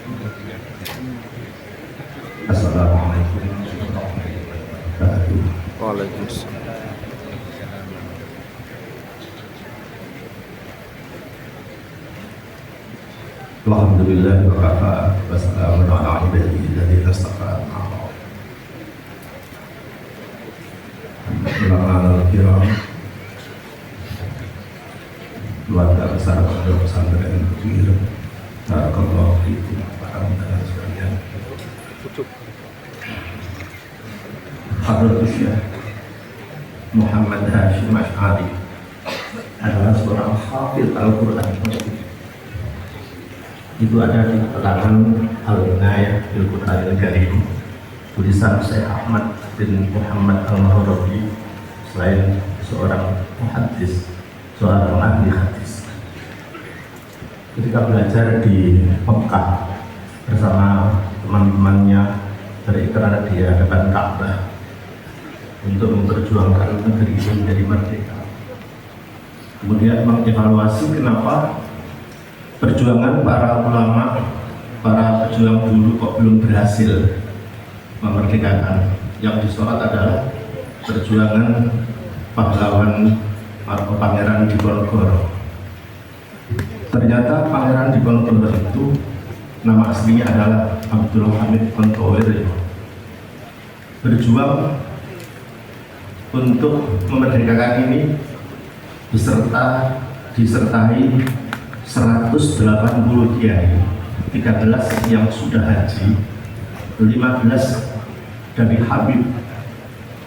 Assalamualaikum warahmatullahi wabarakatuh. Waalaikumsalam. Alhamdulillah wa kafa wa salamun ala ibadihi alladziina istafa. Ulama kiram, keluarga besar pondok pesantren Bukir, barakallahu fiikum para undangan sekalian. Hadratus Syekh Muhammad Hashim Asy'ari adalah seorang hafidz Al-Qur'an. Itu ada di keterangan Al-Inayah fil Qur'anil Karim, tulisan Syekh Ahmad bin Muhammad Al-Mahrabi, selain seorang muhaddis, seorang ahli hadis. Ketika belajar di Mekah bersama teman-temannya berikrar di hadapan Ka'bah untuk memperjuangkan negeri ini menjadi merdeka, kemudian mengevaluasi kenapa perjuangan para ulama, para pejuang dulu kok belum berhasil memerdekakan. Yang disorot adalah perjuangan pahlawan atau Pangeran Diponegoro. Ternyata Pangeran Diponegoro itu nama aslinya adalah Abdul Hamid Kontowir, berjuang untuk memerdekakan ini disertai 180 kiai, 13 yang sudah haji, 15 dari Habib,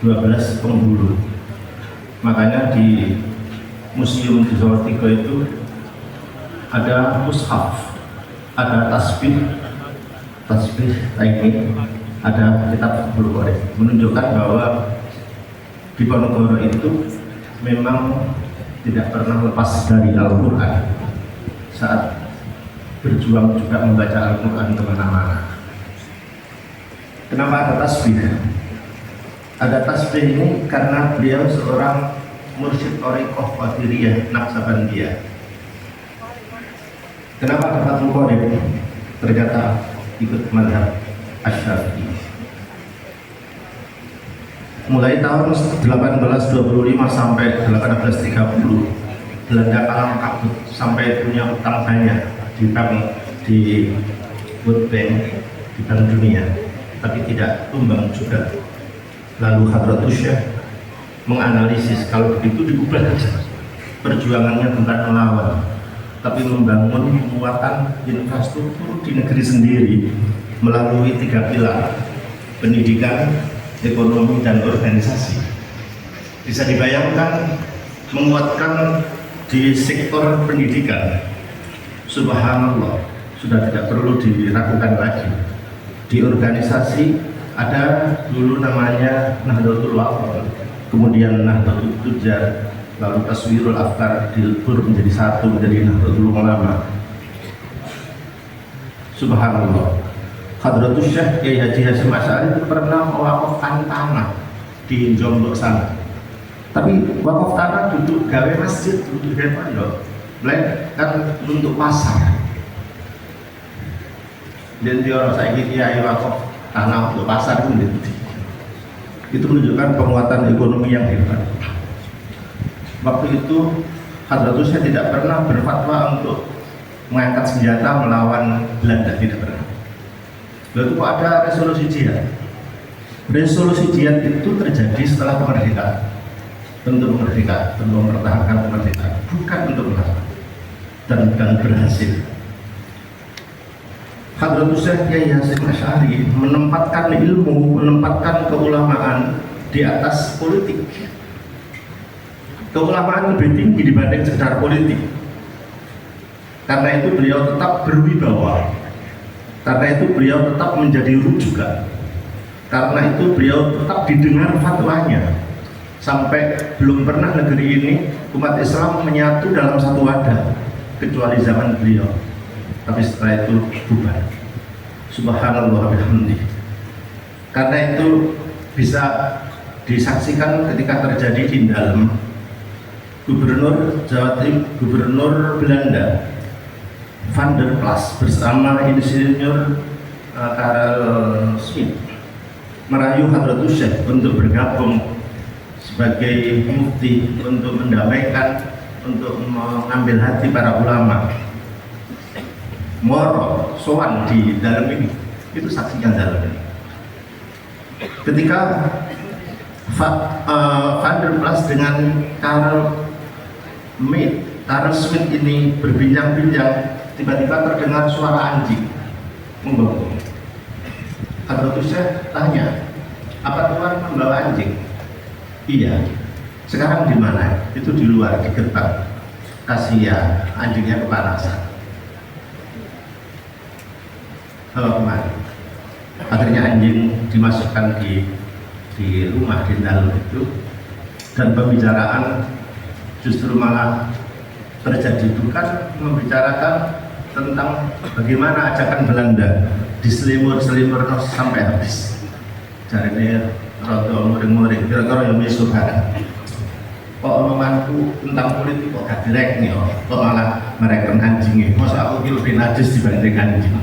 12 penghulu. Makanya di museum di Salatiga itu ada mushaf, ada tasbih ini, ada kitab Al-Qur'an, menunjukkan bahwa Diponegoro itu memang tidak pernah lepas dari Al-Qur'an saat berjuang juga membaca Al-Qur'an kemana-mana. Kenapa ada tasbih? Ada tasbih ini karena beliau seorang mursyid thariqah Qadiriyah Naqsabandiyah. Kenapa ada Fathul Qorib? Ternyata ikut mazhab Asy-Syafi'i. Mulai tahun 1825 sampai 1830, Belanda kalah kabut sampai punya utang banyak di World Bank, di Bank Dunia, tapi tidak tumbang juga. Lalu Hadratus Syekh menganalisis, kalau begitu diubah saja, perjuangannya bukan melawan, tapi membangun penguatan infrastruktur di negeri sendiri melalui 3 pilar: pendidikan, ekonomi, dan organisasi. Bisa dibayangkan menguatkan di sektor pendidikan, subhanallah, sudah tidak perlu diragukan lagi. Di organisasi ada dulu namanya Nahdlatul Ulama, kemudian Nahdlatul Tujar, lalu Taswirul Afkar dilebur menjadi satu, menjadi Nahdlatul Ulama. Subhanallah. Hadratus Syekh Kiai Haji Hasyim Asy'ari pernah mewakafkan tanah di Jomblo sana. Tapi wakaf tanah duduk gawe masjid, duduk gawe pondok, kan untuk pasar. Dan dia orang saya kiai wakaf tanah untuk pasar itu menunjukkan penguatan ekonomi yang hebat. Waktu itu Hadratus Syekh tidak pernah berfatwa untuk mengangkat senjata melawan Belanda, tidak pernah. Lalu ada resolusi jihad. Resolusi jihad itu terjadi setelah kemerdekaan, untuk mempertahankan kemerdekaan, bukan untuk melawan, dan berhasil. Hadratus Syekh Kiai Hasyim Asy'ari menempatkan ilmu, menempatkan keulamaan di atas politik. Keulamaan lebih tinggi dibanding sekedar politik. Karena itu beliau tetap berwibawa. Karena itu beliau tetap menjadi rujukan. Karena itu beliau tetap didengar fatwanya. Sampai belum pernah negeri ini umat Islam menyatu dalam satu wadah, kecuali zaman beliau. Tapi setelah itu bubar. Subhanallah bihamdi. Karena itu bisa disaksikan ketika terjadi di dalam Gubernur Jawa Timur, Gubernur Belanda Van der Plas bersama Insinyur Karel Smith merayu Hadratus Syekh untuk bergabung sebagai mufti untuk mendamaikan, untuk mengambil hati para ulama. Moro sowan di dalam ini, itu saksikan dalam ini. Ketika Van der Plas dengan Karel Smith ini berbincang-bincang, tiba-tiba terdengar suara anjing membangun. Hadratus Syekh tanya, apa Tuhan membawa anjing? Iya. Sekarang di mana? Itu di luar, di gerbang. Kasihan, anjingnya kepanasan. Kalau kemana? Akhirnya anjing dimasukkan di rumah, di dalam itu, dan pembicaraan justru malah terjadi, bukan membicarakan tentang bagaimana ajakan Belanda diselimur sampai habis. Jarine rada muring-muring, kira-kira yang mesukan. Kok omonganku tentang politik kok gak direk nih, kok malah mereka anjingnya. Masa aku lebih najis dibanding anjing.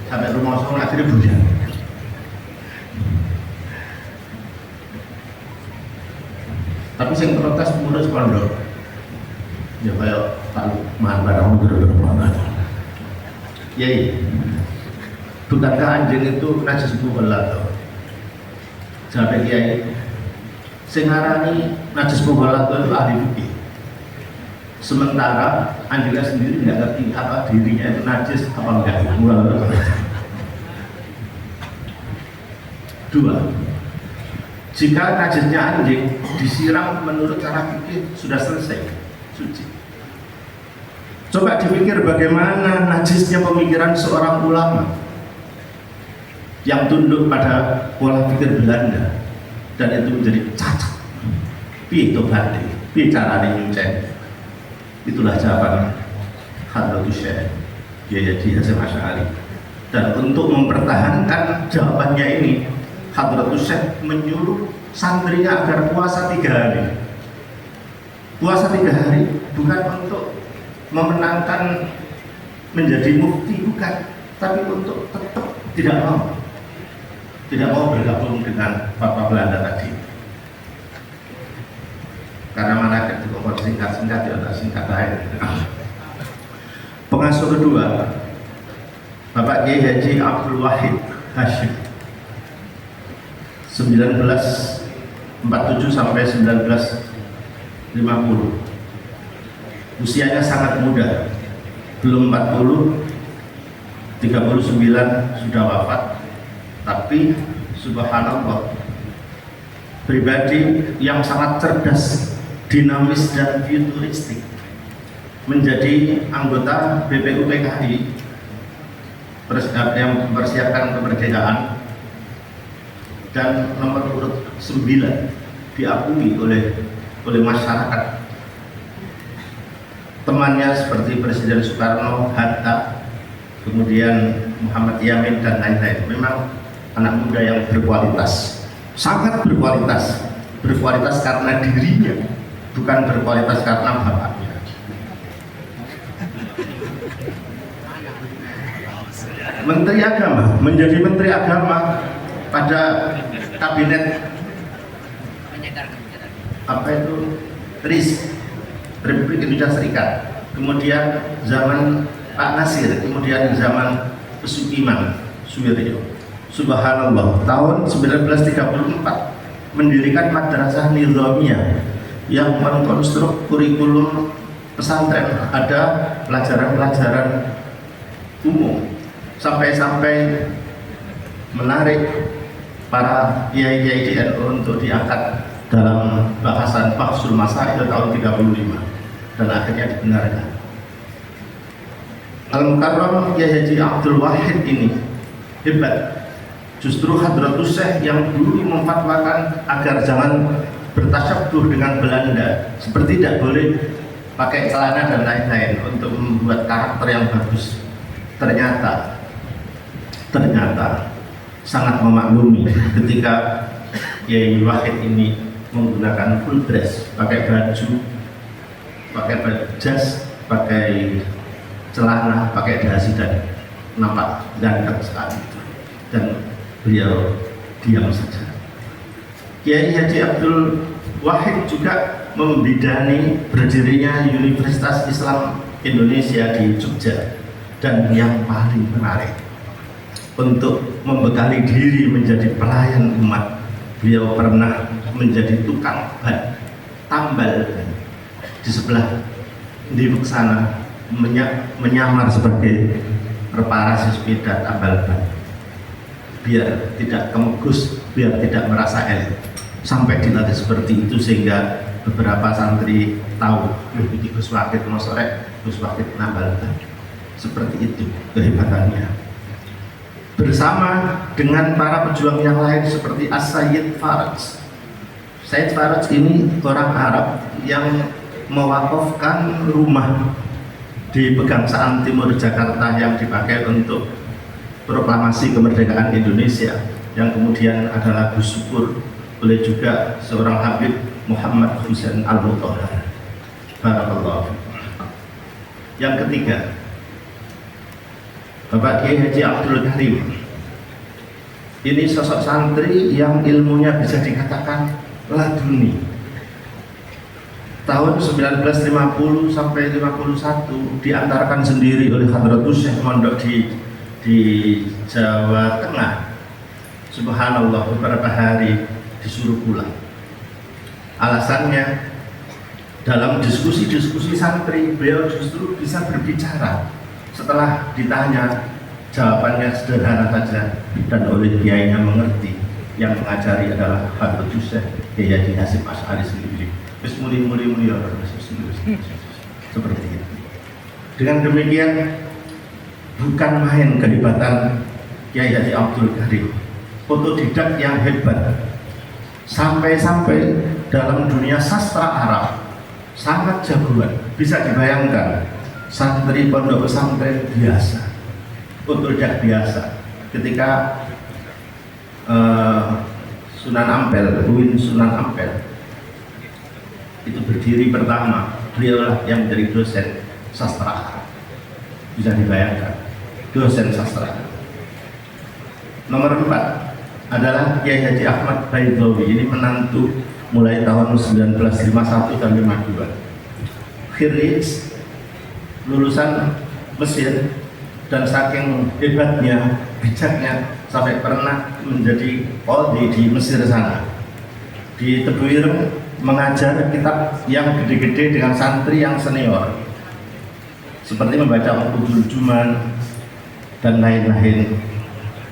Sampai rumah saya akhirnya bujang. Tapi yang protes pengurus pondok, ya kayak tak mahan barang gara-gara banget. Yai, bukankah anjing itu najis mukhalaf? Sampai kiai, sing ngarani najis mukhalaf itu ahli fikih. Sementara anjingnya sendiri tidak ngerti apa dirinya itu najis apa enggak. Dua, jika najisnya anjing disiram menurut cara fikih sudah selesai, suci. Coba dipikir bagaimana najisnya pemikiran seorang ulama yang tunduk pada pola pikir Belanda dan itu menjadi cacat. Piye tobat, piye carane nyucen. Itulah jawaban Hadratus Syekh Kiai Haji Hasyim Asy'ari. Dan untuk mempertahankan jawabannya ini, Hadratus Syekh menyuruh santrinya agar puasa 3 hari. Puasa 3 hari bukan untuk memenangkan menjadi mufti, bukan, tapi untuk tetap tidak mau bergabung dengan fatwa Belanda tadi. Karena mana ketika singkat-singkat ya tak singkat lain. Pengasuh kedua, Bapak Kiai Haji Abdul Wahid Hashim, 1947 sampai 1950. Usianya sangat muda, belum 40, 39 sudah wafat. Tapi subhanallah, pribadi yang sangat cerdas, dinamis dan futuristik, menjadi anggota BPUPKI yang mempersiapkan kemerdekaan, dan nomor urut 9 diakui oleh masyarakat. Temannya seperti Presiden Soekarno, Hatta, kemudian Muhammad Yamin dan lain-lain. Memang anak muda yang berkualitas, sangat berkualitas karena dirinya, bukan berkualitas karena bapaknya. Menteri Agama, menjadi Menteri Agama pada kabinet apa itu RIS, Republik Indonesia Serikat, kemudian zaman Pak Nasir, kemudian zaman Pesukiman Suwiryo. Subhanallah, tahun 1934 mendirikan Madrasah Nizamiyah yang mengkonstruk kurikulum pesantren, ada pelajaran-pelajaran umum, sampai menarik para kiai-kiai di NU untuk diangkat dalam bahasan Bahsul Masail tahun 35 dan akhirnya dibenarkan. Al-Mukarram Kiai Haji Abdul Wahid ini hebat. Justru Hadratus Syekh yang dulu memfatwakan agar jangan bertasyabuh dengan Belanda, seperti tidak boleh pakai celana dan lain-lain untuk membuat karakter yang bagus. Ternyata sangat memaklumi ketika Kiai Wahid ini menggunakan full dress, pakai baju, pakai jas, pakai celana, pakai dasi dan nampak ganteng saat itu, dan beliau diam saja. Kiai Haji Abdul Wahid juga membidani berdirinya Universitas Islam Indonesia di Jogja, dan yang paling menarik untuk membekali diri menjadi pelayan umat, beliau pernah menjadi tukang ban tambal ban di sebelah di sana, menyamar sebagai reparasi sepeda tambal ban biar tidak kemegus, biar tidak merasa elit. Sampai dilatih seperti itu sehingga beberapa santri tahu, ini Gus Wakid mau sore, Gus Wakid tambal ban. Seperti itu kehebatannya. Bersama dengan para pejuang yang lain seperti As-Sayyid Faraj. Sayyid Faraj ini orang Arab yang mewakafkan rumah di Pegangsaan Timur Jakarta yang dipakai untuk proklamasi kemerdekaan Indonesia, yang kemudian ada lagu syukur oleh juga seorang Habib Muhammad Husain Al-Mutahhar. Barakallahu. Yang ketiga, Bapak Kiai Haji Abdul Karim. Ini sosok santri yang ilmunya bisa dikatakan laduni. Tahun 1950 sampai 51 diantarkan sendiri oleh Hadratus Syekh mondok di Jawa Tengah. Subhanallah, beberapa hari disuruh pulang. Alasannya, dalam diskusi-diskusi santri beliau justru bisa berbicara. Setelah ditanya, jawabannya sederhana saja dan oleh kiainya mengerti. Yang mengajari adalah Hadratus Syekh Kiai Haji Hasyim Asy'ari sendiri. Wis muli-muli seperti itu. Dengan demikian, bukan main kehebatan Kiai Haji Abdul Karim, otodidak yang hebat. Sampai-sampai dalam dunia sastra Arab sangat jagoan. Bisa dibayangkan, santri pondok pesantren biasa, otodidak biasa, ketika Sunan Ampel, Uin Sunan Ampel itu berdiri pertama, beliaulah yang menjadi dosen sastra Arab. Bisa dibayangkan, dosen sastra. Nomor 4 adalah Kiai Haji Ahmad Baydhawi. Ini menantu mulai tahun 1951 dan 52. Khirij, lulusan Mesir, dan saking hebatnya, bijaknya, sampai pernah menjadi qadhi di Mesir sana. Di Tebu Ireng mengajar kitab yang gede-gede dengan santri yang senior, seperti membaca Uqudul Juman dan lain-lain.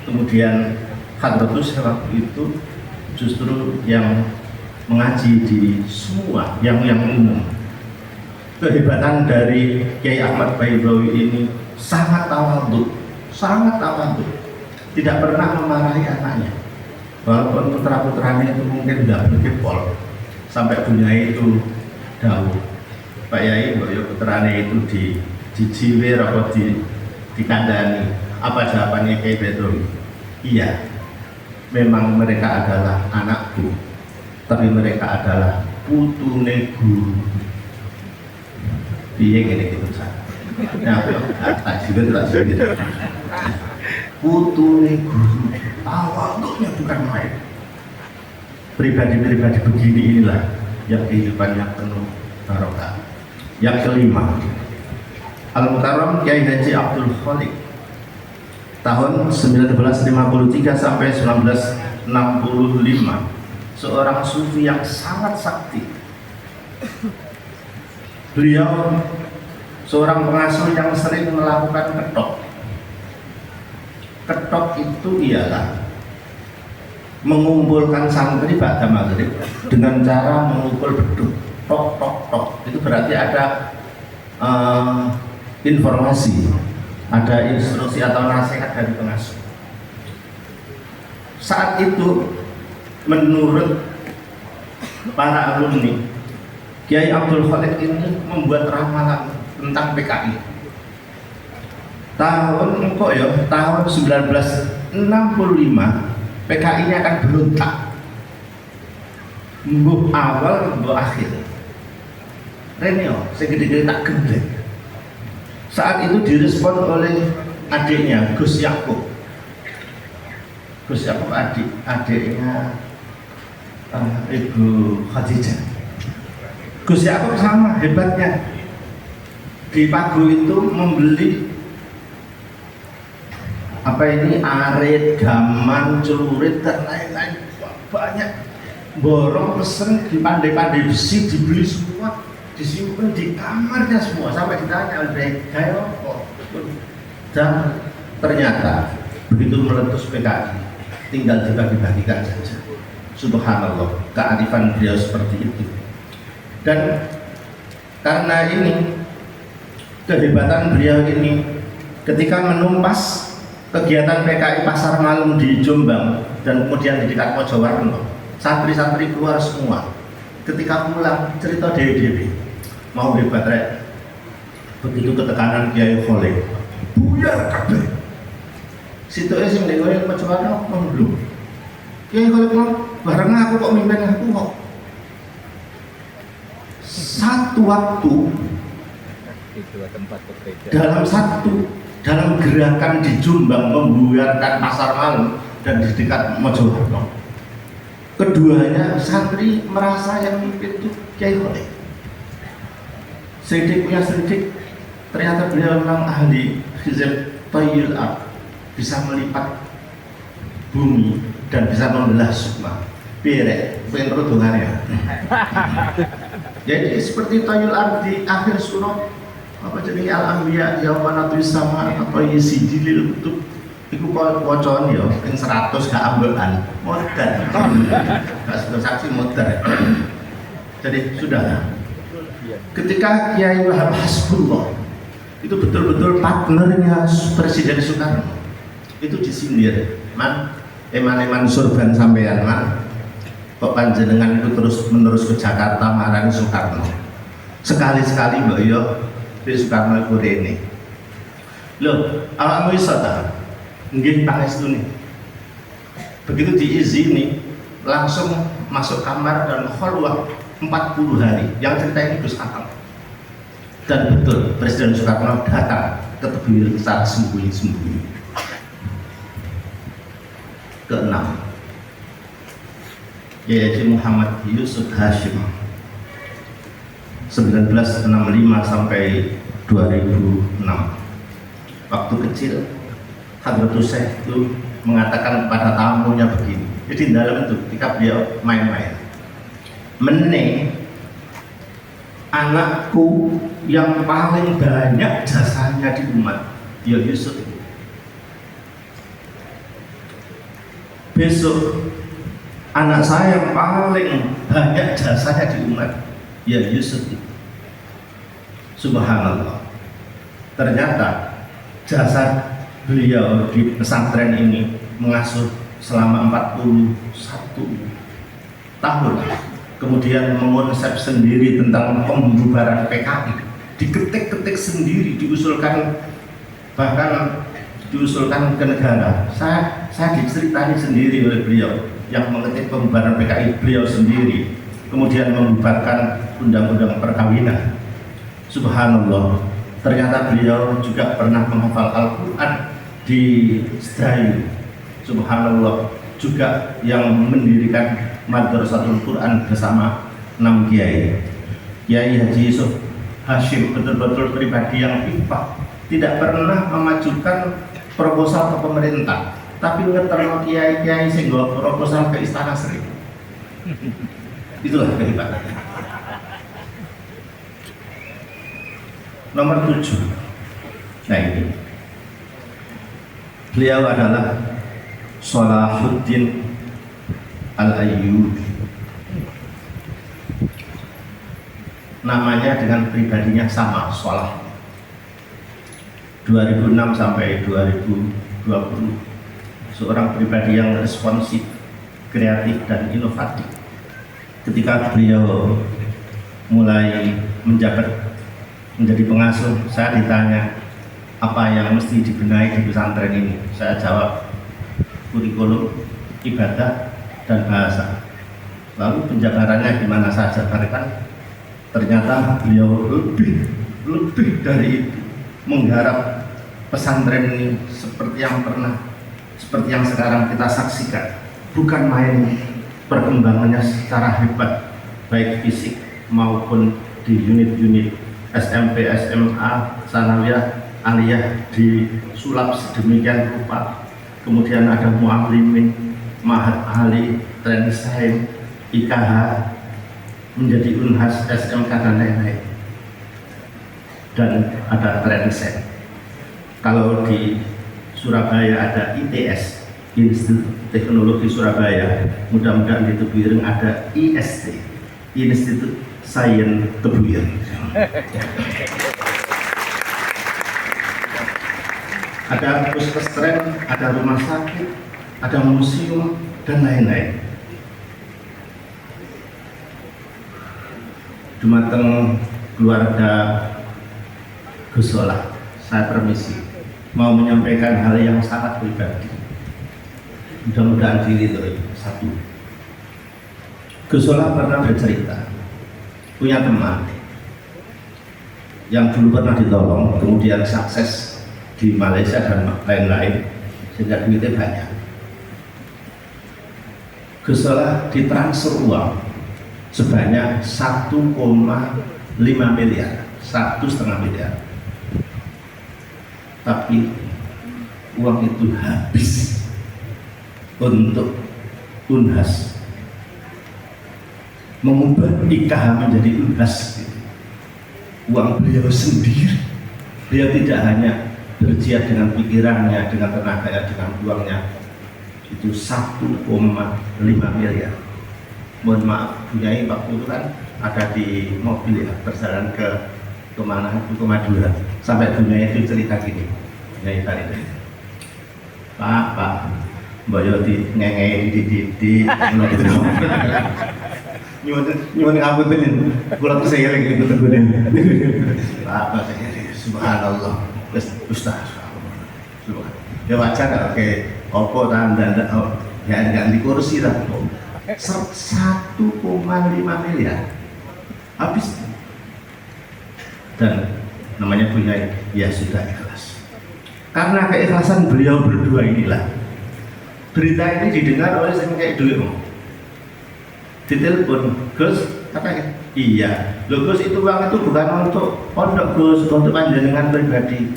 Kemudian Hadratus waktu itu justru yang mengaji di semua yang umum. Kehebatan dari Kiai Ahmad Baydhawi ini sangat tawadhu, tidak pernah memarahi anaknya, walaupun putra-putranya itu mungkin tidak berkepol. Sampai punya itu dawuh, Pak Yai, boyo putranya itu dijiwir atau dikandani. Apa jawabannya Kiai Baydhawi? Iya, memang mereka adalah anakku, tapi mereka adalah putune guru. Piye ngene iki Ustaz? Nah, tak juga. Putune guru, tawadhunya bukan main. Pribadi-pribadi begini inilah yang kehidupannya penuh barokah. Yang kelima, Al-Mukarram Kiai Haji Abdul Khaliq, tahun 1953 sampai 1965, seorang sufi yang sangat sakti. Beliau seorang pengasuh yang sering melakukan ketok. Ketok itu ialah mengumpulkan santri pada maghrib dengan cara mengumpul beduk, tok tok tok. Itu berarti ada informasi, ada instruksi atau nasihat dari pengasuh. Saat itu menurut para alumni, Kiai Abdul Khaliq ini membuat ramalan tentang PKI. Tahun 1965 PKI ini akan berontak. Mbuh awal, mbuh akhir. Renio, segede-gede tak gendeng. Saat itu direspon oleh adiknya Gus Yakub. Gus Yakub adiknya Ibu Khadijah. Gus Yakub sama hebatnya, di Pagu itu membeli arit, gaman, celurit dan lain-lain banyak. Borong pesen di pandai-pandai besi, dibeli semua, disimpan di kamarnya semua, sampai ditanya oleh kayak dan ternyata begitu meletus PKI tinggal dibagi-bagikan saja. Subhanallah, kearifan beliau seperti itu. Dan karena ini, kehebatan beliau ini, ketika menumpas kegiatan PKI Pasar Malam di Jombang dan kemudian di dekat Mojowarno, santri-santri keluar semua. Ketika pulang cerita dewe-dewe, mau hebat rek. Begitu ketekanan Kiai Kholil, buyar kabeh. Situe sing nek kowe Mojowarno belum. Kiai Kholil bilang, bareng aku kok mimpin aku kok. Satu waktu dalam gerakan di Jombang membuyarkan pasar malam dan di dekat Mojowarno, keduanya santri merasa yang mimpin itu Kiai Kholil. Sedikit punya sedikit, ternyata beliau memang ahli hizab tayyul ard, bisa melipat bumi dan bisa membelah sukma. Pirek, pengen rodongannya. Jadi seperti tayyul ard di akhir surat apa jadi al-anbiya yaumana sama atau yisidil kutub iku wacaan ya yang 100 gak ambekan modern gak sudah saksi modern. Jadi sudah ketika Kiai Wahab Hasbullah itu betul-betul partnernya Presiden Soekarno itu disindir, man eman-eman surban sampean man kok panjenengan itu terus menerus ke Jakarta marani Soekarno, sekali-sekali mbak yo di Soekarno itu rene loh, awakmu iso ta nggih pangestune. Begitu diizini langsung masuk kamar dan khalwah 40 hari. Yang cerita ini Gus Akal. Dan betul Presiden Soekarno datang ke Tebuireng saat sembunyi-sembunyi. Keenam, Yai Muhammad Yusuf Hashim 1965 sampai 2006. Waktu kecil Hadratus Syekh itu mengatakan kepada tamunya begini. Jadi dalam itu ketika beliau main-main, meneng anakku yang paling banyak jasanya di umat ya Yusuf. Besok anak saya yang paling banyak jasanya di umat ya Yusuf. Subhanallah, ternyata jasa beliau di pesantren ini mengasuh selama 41 tahun, kemudian mengonsep sendiri tentang pembubaran PKI, diketik-ketik sendiri, diusulkan, bahkan diusulkan ke negara. Saya diceritani sendiri oleh beliau yang mengetik pembubaran PKI beliau sendiri, kemudian membubarkan undang-undang perkawinan. Subhanallah, ternyata beliau juga pernah menghafal Al-Quran di Sedayu. Subhanallah, juga yang mendirikan Madrasatul Quran bersama 6 kiai. Kiai Haji Yusuf Hashim betul-betul pribadi yang ifah, tidak pernah memajukan proposal ke pemerintah, tapi ngeterno kiai-kiai sehingga proposal ke Istana Sri. Itulah kehebatannya. Nomor 7. Nah ini, beliau adalah Salahuddin Al-Ayyubi. Namanya dengan pribadinya sama, Salah. 2006 sampai 2020, seorang pribadi yang responsif, kreatif dan inovatif. Ketika beliau mulai menjabat menjadi pengasuh, saya ditanya apa yang mesti dibenahi di pesantren ini. Saya jawab kurikulum, ibadah, dan bahasa. Lalu penjabarannya gimana saya jabarkan? Ternyata beliau lebih dari itu, menggarap pesantren ini seperti yang sekarang kita saksikan. Bukan main perkembangannya secara hebat, baik fisik maupun di unit-unit SMP, SMA, sanawiyah, aliyah disulap sedemikian rupa. Kemudian ada mu'allimin, Mahat Ali, Trensain, IKH, menjadi Unhas, SMK dan lain-lain. Dan ada Trensain. Kalau di Surabaya ada ITS, Institut Teknologi Surabaya, mudah-mudahan di Tebuireng ada IST, Institut Sains Tebuireng. Ada puskesmas, ada rumah sakit, ada museum, dan lain-lain. Dumateng keluarga Gus Solah, saya permisi mau menyampaikan hal yang sangat pribadi. Mudah-mudahan diridhoi. Satu, Gus Solah pernah bercerita punya teman yang dulu pernah ditolong, kemudian sukses di Malaysia dan lain-lain, sehingga duitnya banyak. Gus Solah ditransfer uang sebanyak 1,5 miliar, 1,5 miliar. Tapi uang itu habis untuk Unhas, mengubah IKH menjadi Unhas. Uang beliau sendiri. Beliau tidak hanya berjihad dengan pikirannya, dengan tenaganya, dengan uangnya. Itu 1,5 miliar. Mohon maaf, Bunyai waktu itu kan ada di mobil ya, perjalanan ke kemana, ke Madura. Sampai Bunyai itu cerita gini, Bunyai tadi, Pak, Mbak Yoti ngengei di nyuwun ngapunten, kula saya lagi ikut teguran. Pak, subhanallah, Ustaz. Ya wajar oke, opo tanda ya enggak di kursi lah. 1,5 miliar habis. Dan namanya punya ya sudah ikhlas. Karena keikhlasan beliau berdua inilah berita ini didengar oleh saya kayak dulu. Ditelepon, Gus, katanya, iya, loh Gus itu uang itu bukan untuk pondok Gus, untuk panjenengan pribadi.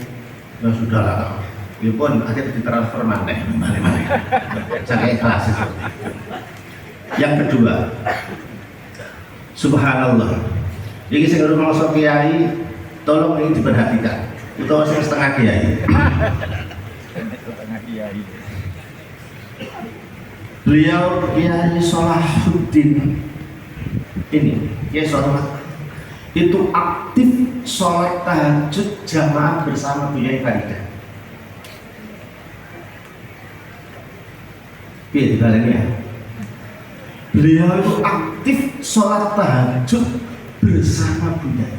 Ya sudah lah, ya pun akhirnya ditransfer maneh, saya ikhlas. Yang kedua, subhanallah, ini saya baru masuk kiai, tolong ini diperhatikan, itu saya setengah kiai. Beliau Kiai Salahuddin ini, Kiai Salahuddin itu aktif sholat tahajud jamaah bersama Bunyai Faridah. Iya dibaleni ya. Beliau itu aktif sholat tahajud bersama Bunyai.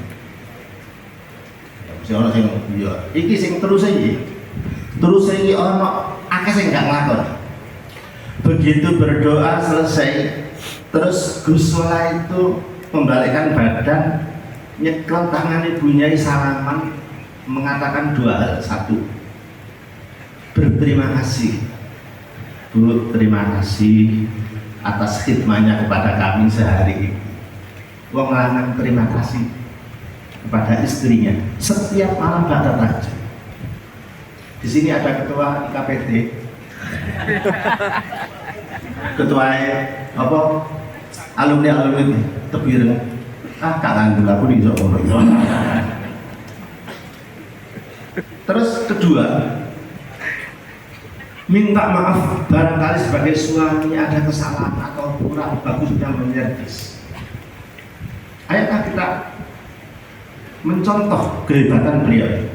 Siapa sing iya, iki sing terus iki ono akeh sing gak nglakoni. Begitu berdoa selesai, terus Gus Solah itu membalikkan badan, nyekel tangan ibunya, salaman, mengatakan dua hal. Satu, berterima kasih Bu, terima kasih atas khidmahnya kepada kami sehari ini. Wong lanang terima kasih kepada istrinya setiap malam pada tahajud. Di sini ada ketua IKPD, ketua apa alumni Tebuireng. Gak ngandel aku di Solo. Terus kedua, minta maaf barangkali sebagai suami ada kesalahan atau kurang bagusnya menyervis. Ayolah kita mencontoh kehebatan beliau.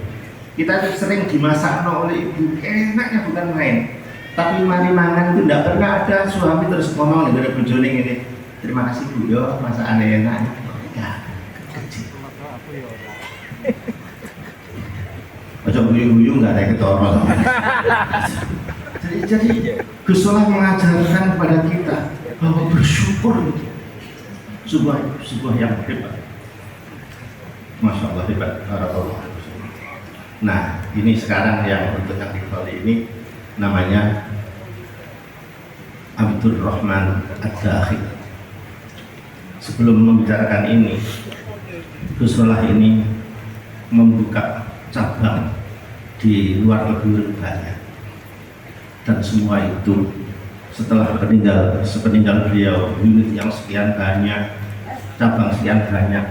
Kita sering dimasak oleh ibu, enaknya bukan main. Tapi mari mangan itu tidak pernah ada suami terus ngomong dari bojone ini, terima kasih Bu yo, masakan enak. Ya, kecil. Ojo guyu-guyu nggak ada ketoro. Jadi Gus Solah mengajarkan kepada kita bahwa bersyukur itu sebuah yang hebat. Masya Allah hebat. Nah, ini sekarang yang untuk yang di Bali ini namanya Abdurrahman Ad-Dakhil. Sebelum membicarakan ini, Gus Solah ini membuka cabang di luar negeri banyak, dan semua itu setelah sepeninggal beliau, unit yang sekian banyak, cabang sekian banyak,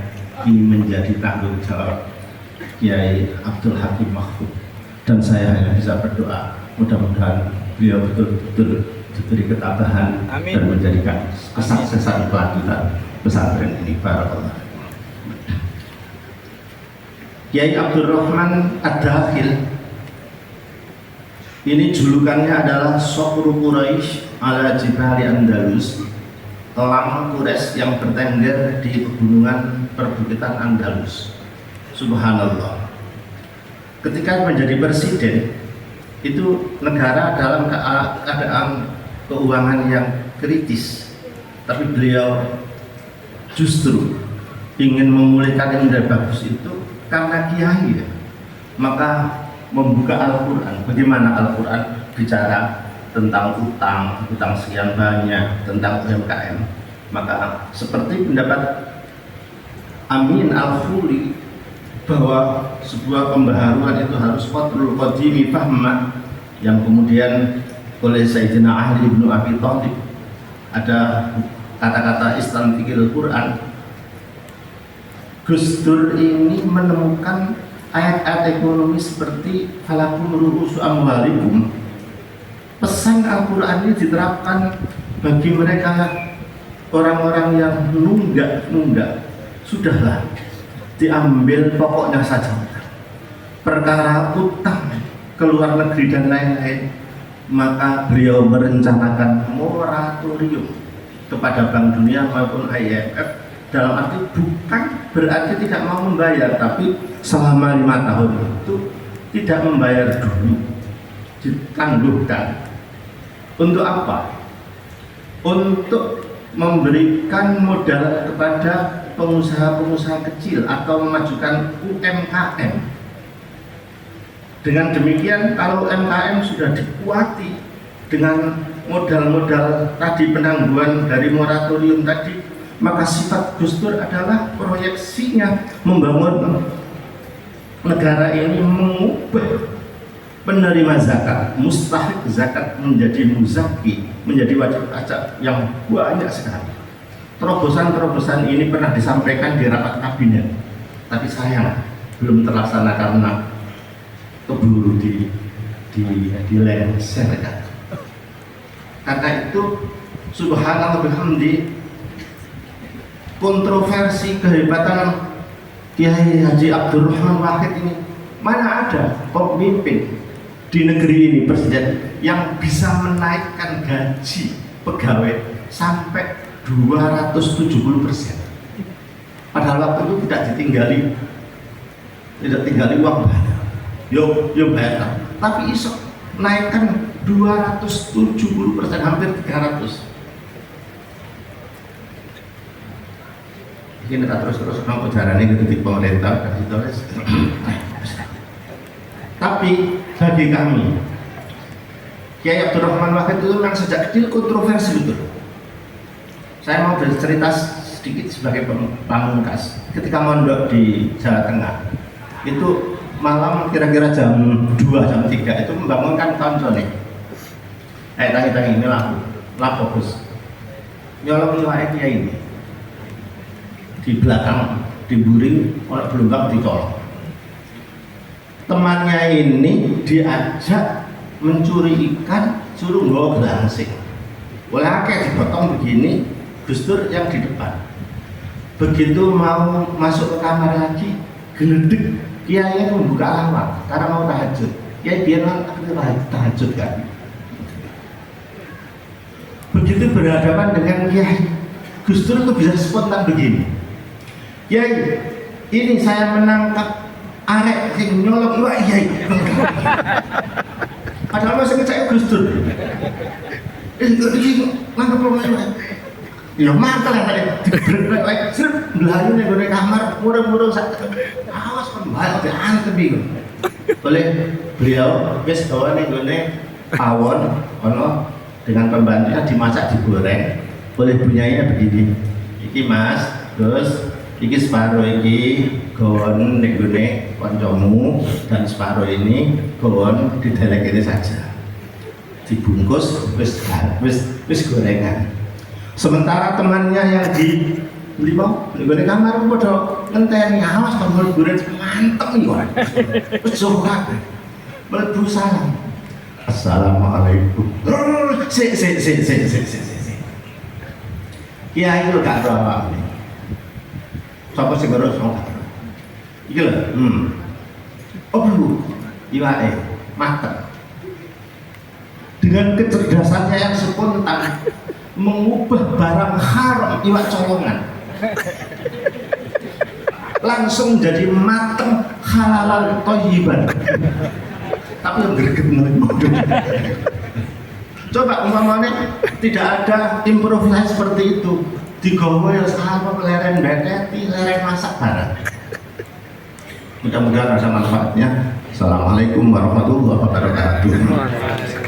ini menjadi tanggung jawab Kiai Abdul Hakim Mahfud. Dan saya hanya bisa berdoa mudah-mudahan beliau betul-betul diberi ketabahan. Amin. Dan menjadikan kesuksesan kelanjutan pesantren ini. Barakallah. Kiai Abdurrahman Ad-Dakhil ini julukannya adalah Sokru Quraisy ala Jibali Andalus, elang Quraisy yang bertengger di pegunungan perbukitan Andalus. Subhanallah. Ketika menjadi presiden, itu negara dalam keadaan keuangan yang kritis, tapi beliau justru ingin memulihkan yang bagus itu karena kiai, maka membuka Al-Quran. Bagaimana Al-Quran bicara tentang utang sekian banyak, tentang UMKM, maka seperti pendapat Amin Al-Khuli bahwa sebuah pembaharuan itu harus qatrul qadimi fahma, yang kemudian oleh Sayyidina Ali bin Abi Thalib ada kata-kata istantikil Quran. Gus Dur ini menemukan ayat-ayat ekonomi seperti falakum ru'usu amwalikum. Pesan Al-Quran ini diterapkan bagi mereka orang-orang yang nunggak. Sudahlah, diambil pokoknya saja. Perkara utang ke luar negeri dan lain-lain, maka beliau merencanakan moratorium kepada Bank Dunia maupun IMF, dalam arti bukan berarti tidak mau membayar, tapi selama 5 tahun itu tidak membayar dulu, ditangguhkan. Untuk apa? Untuk memberikan modal kepada pengusaha-pengusaha kecil atau memajukan UMKM. Dengan demikian, kalau UMKM sudah dikuati dengan modal-modal tadi, penangguhan dari moratorium tadi, maka sifat Gus Dur adalah proyeksinya membangun negara ini, mengubah penerima zakat, mustahik zakat menjadi muzaki, menjadi wajib pajak yang banyak sekali. Terobosan-terobosan ini pernah disampaikan di rapat kabinet, tapi sayang belum terlaksana karena keburu dilengsarkan. Karena itu subhanallah bihamdi, kontroversi kehebatan Kiai Haji Abdurrahman Wahid ini, mana ada pemimpin di negeri ini, presiden, yang bisa menaikkan gaji pegawai sampai 270%. Padahal waktu itu tidak tinggali uang banyak. Yo bayar, tapi iso naikkan 270%, hampir 300. Ini kita terus mau caranya gitu di pemerintah kasih tulis. Tapi bagi kami, Kiai Abdurrahman Wahid itu memang sejak kecil kontroversi betul. Saya mau bercerita sedikit sebagai pamungkas. Ketika mondok di Jawa Tengah, itu malam kira-kira jam 2, jam 3 itu membangunkan kancone. Tangi-tangi ini lapo Gus. Nyolong iwake Kiai ini. Di belakang diburing, orang belum dicolong. Temannya ini diajak mencuri ikan, suruh bawa gelangsing. Oleh akeh dipotong begini, Gus Dur yang di depan. Begitu mau masuk ke kamar lagi, geledek, Kiai membuka lawang karena mau tahajud. Kiai biar tahajud kan. Begitu berhadapan dengan Kiai, Gus Dur itu bisa spontan begini. Kiai, ini saya menangkap arek yang nyolong iwak Kiai. Padahal masih ngecek Gus Dur. Ini nangkap iwak. Ya mantel yang tadi dibrek lagi, seret belayu nih gue kamar, murung-murung sak. Awas pembalik, antem bingung. oleh beliau wis bawa ning gone pawon ono dengan pembantunya dimasak digoreng oleh bunyanya begini iki Mas terus iki separuh iki gawon ning gone kancamu dan separuh ini gawon didelek ini saja dibungkus wis gorengan sementara temannya yang di lima gue kamar bodoh ngenteni awas kalau goreng mantep ya wis suka mlebu salam assalamualaikum si kiai lu gak tau apa sapa sing ngurus wong iki lho oh Bu iwake mateng dengan kecerdasannya yang spontan mengubah barang haram iwak colongan langsung jadi mateng halalan thayyiban tapi yang greget ngene coba umpamanya tidak ada improvisasi seperti itu digawe ya sama leren beketi leren masak barang mudah-mudahan ada manfaatnya. Assalamualaikum warahmatullahi wabarakatuh.